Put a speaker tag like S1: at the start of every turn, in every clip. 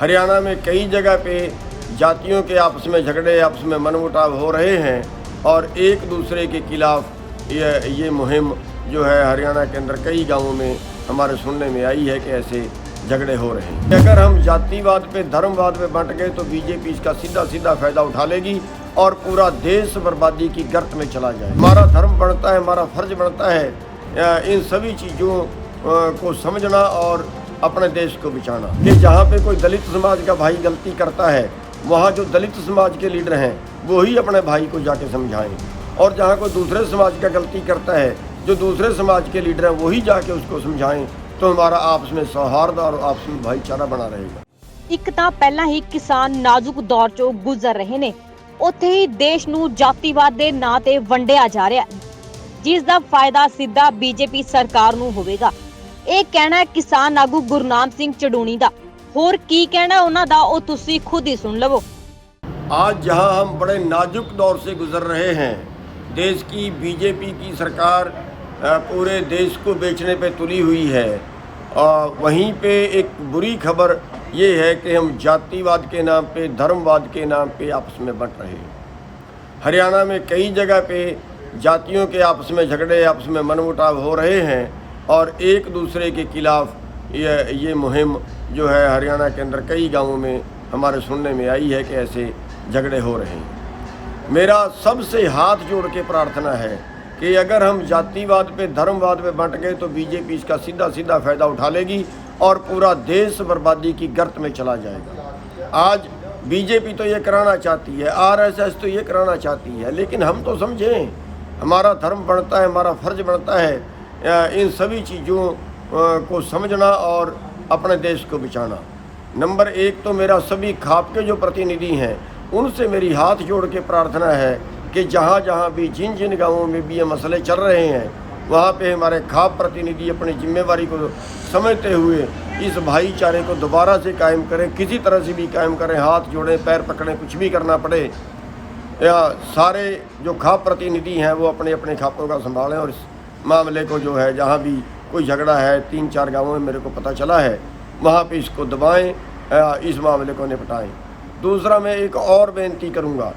S1: हरियाणा में कई जगह पे जातियों के आपस में झगड़े, आपस में मनमुटाव हो रहे हैं और एक दूसरे के खिलाफ ये मुहिम जो है हरियाणा के अंदर कई गांवों में हमारे सुनने में आई है कि ऐसे झगड़े हो रहे हैं। अगर हम जातिवाद पे, धर्मवाद पे बंट गए तो बीजेपी इसका सीधा सीधा फायदा उठा लेगी और पूरा देश बर्बादी की गर्त में चला जाए। हमारा धर्म बनता है, हमारा फर्ज बनता है इन सभी चीज़ों को समझना और अपने देश को बचाना। कि जहाँ पे कोई दलित समाज का भाई गलती करता है, वहाँ जो दलित समाज के लीडर हैं वो ही अपने भाई को जाके समझाएं, और जहाँ कोई दूसरे समाज का गलती करता है, जो दूसरे समाज के लीडर हैं वही जाके उसको समझाएं, तो हमारा आपस में सौहार्द और आपस में भाईचारा बना रहेगा।
S2: ਇੱਕ ਤਾਂ ਪਹਿਲਾਂ ਹੀ ਕਿਸਾਨ ਨਾਜ਼ੁਕ ਦੌਰ ਚੋਂ ਗੁਜ਼ਰ ਰਹੇ ਨੇ, ਉੱਥੇ ਹੀ ਦੇਸ਼ ਨੂੰ ਜਾਤੀਵਾਦ ਦੇ ਨਾਂ ਤੇ ਵੰਡਿਆ ਜਾ ਰਿਹਾ, ਜਿਸ ਦਾ ਫਾਇਦਾ ਸਿੱਧਾ ਬੀਜੇਪੀ ਸਰਕਾਰ ਨੂੰ ਹੋਵੇਗਾ। ਇਹ ਕਹਿਣਾ ਹੈ ਕਿਸਾਨ ਆਗੂ ਗੁਰਨਾਮ ਸਿੰਘ ਚੜੂਣੀ ਦਾ। ਹੋਰ ਕੀ ਕਹਿਣਾ ਉਹਨਾਂ ਦਾ ਉਹ ਤੁਸੀਂ खुद ही सुन लवो।
S1: आज जहां हम बड़े नाजुक दौर से गुजर रहे हैं, देश की बीजेपी की सरकार पूरे देश को बेचने पे तुली हुई है, और वहीं पे एक बुरी खबर ये है कि हम जातिवाद के नाम पे, धर्मवाद के नाम पे आपस में बंट रहे हैं। हरियाणा में कई जगह पे जातियों के आपस में झगड़े, आपस में मनमुटाव हो रहे हैं और एक दूसरे के खिलाफ ये मुहिम जो है हरियाणा के अंदर कई गांवों में हमारे सुनने में आई है कि ऐसे झगड़े हो रहे हैं। मेरा सबसे हाथ जोड़ के प्रार्थना है कि अगर हम जातिवाद पे, धर्मवाद पे बंट गए तो बीजेपी इसका सीधा सीधा फायदा उठा लेगी और पूरा देश बर्बादी की गर्त में चला जाएगा। आज बीजेपी तो ये कराना चाहती है, आरएसएस तो ये कराना चाहती है, लेकिन हम तो समझें, हमारा धर्म बनता है, हमारा फर्ज बनता है इन सभी चीज़ों को समझना और अपने देश को बचाना। नंबर एक तो मेरा सभी खाप के जो प्रतिनिधि हैं उनसे मेरी हाथ जोड़ के प्रार्थना है कि जहाँ जहाँ भी, जिन जिन गाँवों में भी ये मसले चल रहे हैं, वहाँ पे हमारे खाप प्रतिनिधि अपनी जिम्मेवारी को समझते हुए इस भाईचारे को दोबारा से कायम करें, किसी तरह से भी कायम करें, हाथ जोड़ें, पैर पकड़ें, कुछ भी करना पड़े, या सारे जो खाप प्रतिनिधि हैं वो अपने अपने खापों का संभालें और इस मामले को जो है, जहाँ भी कोई झगड़ा है 3-4 गाँवों में मेरे को पता चला है, वहाँ पे इसको दबाएं, इस मामले को निपटाएं। दूसरा, मैं एक और बेनती करूँगा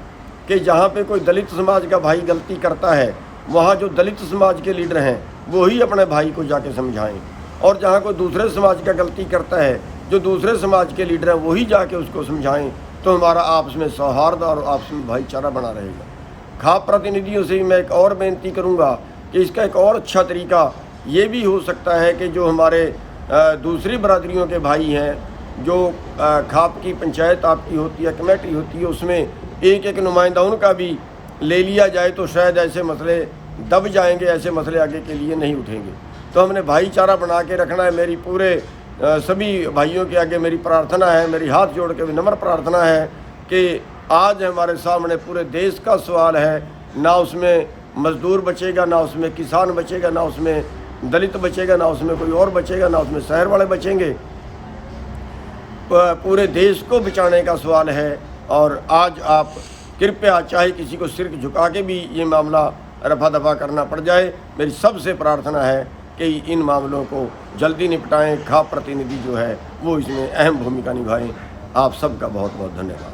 S1: कि जहाँ पे कोई दलित समाज का भाई गलती करता है, वहाँ जो दलित समाज के लीडर हैं वो ही अपने भाई को जाके समझाएं, और जहाँ कोई दूसरे समाज का गलती करता है, जो दूसरे समाज के लीडर हैं वही जाके उसको समझाएं, तो हमारा आपस में सौहार्द और आपस में भाईचारा बना रहेगा। खाप प्रतिनिधियों से मैं एक और बेनती करूँगा कि इसका एक और अच्छा तरीका ये भी हो सकता है कि जो हमारे दूसरी बरादरियों के भाई हैं, जो खाप की पंचायत आपकी होती है, कमेटी होती है, उसमें एक एक नुमाइंदा उनका भी ले लिया जाए तो शायद ऐसे मसले दब जाएंगे, ऐसे मसले आगे के लिए नहीं उठेंगे। तो हमने भाईचारा बना के रखना है। मेरी पूरे सभी भाइयों के आगे मेरी प्रार्थना है, मेरी हाथ जोड़ के विनम्र प्रार्थना है कि आज हमारे सामने पूरे देश का सवाल है, ना उसमें मजदूर बचेगा, ना उसमें किसान बचेगा, ना उसमें दलित बचेगा, ना उसमें कोई और बचेगा, ना उसमें शहर वाले बचेंगे। पूरे देश को बचाने का सवाल है, और आज आप कृपया चाहे किसी को सिर झुका के भी ये मामला रफा दफा करना पड़ जाए, मेरी सबसे प्रार्थना है कि इन मामलों को जल्दी निपटाएं। खाप प्रतिनिधि जो है वो इसमें अहम भूमिका निभाएं। आप सबका बहुत बहुत धन्यवाद।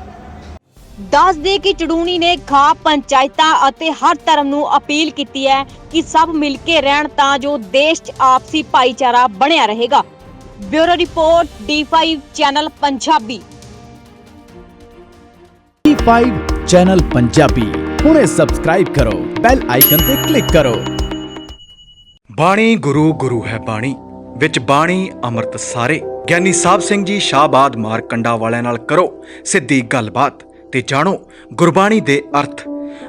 S2: ਦੱਸ ਦੇ ਕਿ ਚੜੂਣੀ ਨੇ ਖਾਪ ਪੰਚਾਇਤਾਂ ਅਤੇ ਹਰ ਧਰਮ ਨੂੰ ਅਪੀਲ ਕੀਤੀ ਹੈ ਕਿ ਸਭ ਮਿਲ ਕੇ ਰਹਿਣ ਤਾਂ ਜੋ ਦੇਸ਼ 'ਚ ਆਪਸੀ ਭਾਈਚਾਰਾ ਬਣਿਆ ਰਹੇਗਾ। Bureau report D5 channel Punjabi.
S3: D5 channel Punjabi ਹੁਣੇ ਸਬਸਕ੍ਰਾਈਬ ਕਰੋ, ਬੈਲ ਆਈਕਨ ਤੇ ਕਲਿੱਕ ਕਰੋ।
S4: ਬਾਣੀ ਗੁਰੂ ਗੁਰੂ ਹੈ ਬਾਣੀ, ਵਿੱਚ ਬਾਣੀ ਅੰਮ੍ਰਿਤ ਸਾਰੇ। ਗਿਆਨੀ ਸਾਹਿਬ ਸਿੰਘ ਜੀ ਸ਼ਾਹਬਾਦ ਮਾਰਕੰਡਾ ਵਾਲਿਆਂ ਨਾਲ ਕਰੋ ਸਿੱਧੀ ਗੱਲਬਾਤ ਤੇ ਜਾਣੋ ਗੁਰਬਾਣੀ ਦੇ ਅਰਥ।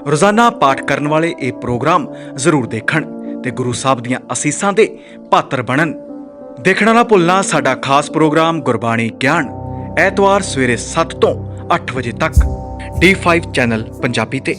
S4: ਰੋਜ਼ਾਨਾ ਪਾਠ ਕਰਨ ਵਾਲੇ ਇਹ ਪ੍ਰੋਗਰਾਮ ਜ਼ਰੂਰ ਦੇਖਣ ਤੇ ਗੁਰੂ ਸਾਹਿਬ ਦੀਆਂ ਅਸੀਸਾਂ ਦੇ ਪਾਤਰ ਬਣਨ। ਦੇਖਣਾ ਨਾ ਭੁੱਲਣਾ ਸਾਡਾ ਖਾਸ ਪ੍ਰੋਗਰਾਮ ਗੁਰਬਾਣੀ ਗਿਆਨ, ਐਤਵਾਰ ਸਵੇਰੇ 7 ਤੋਂ 8 ਵਜੇ ਤੱਕ D5 ਚੈਨਲ ਪੰਜਾਬੀ ਤੇ।